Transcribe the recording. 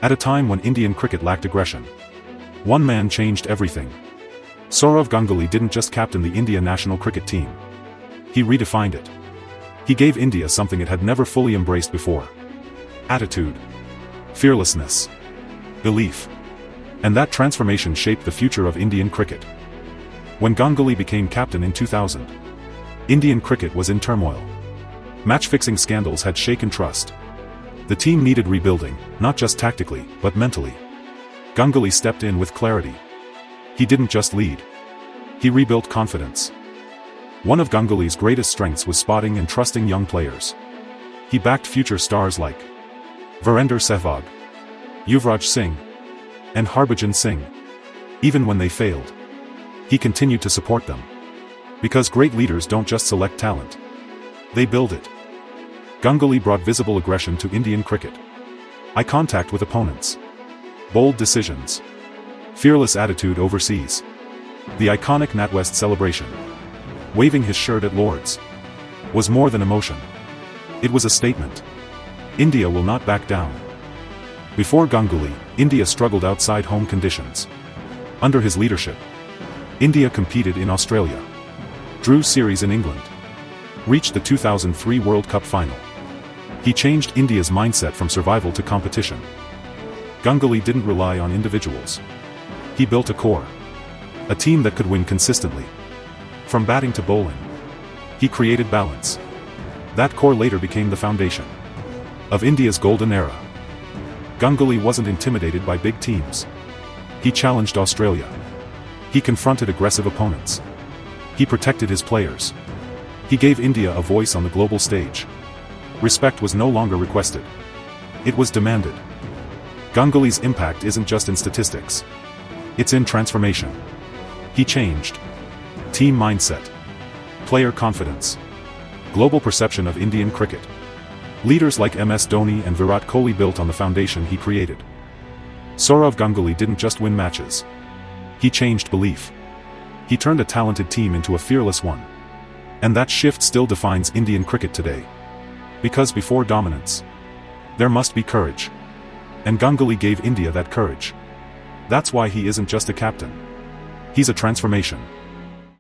At a time when Indian cricket lacked aggression, one man changed everything. Sourav Ganguly didn't just captain the India national cricket team. He redefined it. He gave India something it had never fully embraced before. Attitude, fearlessness, belief. And that transformation shaped the future of Indian cricket. When Ganguly became captain in 2000, Indian cricket was in turmoil. Match-fixing scandals had shaken trust. The team needed rebuilding, not just tactically, but mentally. Ganguly stepped in with clarity. He didn't just lead. He rebuilt confidence. One of Ganguly's greatest strengths was spotting and trusting young players. He backed future stars like Virender Sehwag, Yuvraj Singh, and Harbhajan Singh. Even when they failed, he continued to support them. Because great leaders don't just select talent. They build it. Ganguly brought visible aggression to Indian cricket. Eye contact with opponents. Bold decisions. Fearless attitude overseas. The iconic NatWest celebration, waving his shirt at Lord's, was more than emotion. It was a statement. India will not back down. Before Ganguly, India struggled outside home conditions. Under his leadership, India competed in Australia, drew series in England, reached the 2003 World Cup final. He changed India's mindset from survival to competition. Ganguly didn't rely on individuals. He built a core. A team that could win consistently. From batting to bowling, he created balance. That core later became the foundation of India's golden era. Ganguly wasn't intimidated by big teams. He challenged Australia. He confronted aggressive opponents. He protected his players. He gave India a voice on the global stage. Respect was no longer requested. It was demanded. Ganguly's impact isn't just in statistics. It's in transformation. He changed team mindset, player confidence, global perception of Indian cricket. Leaders like MS Dhoni and Virat Kohli built on the foundation he created. Sourav Ganguly didn't just win matches. He changed belief. He turned a talented team into a fearless one. And that shift still defines Indian cricket today. Because before dominance, there must be courage. And Ganguly gave India that courage. That's why he isn't just a captain. He's a transformation.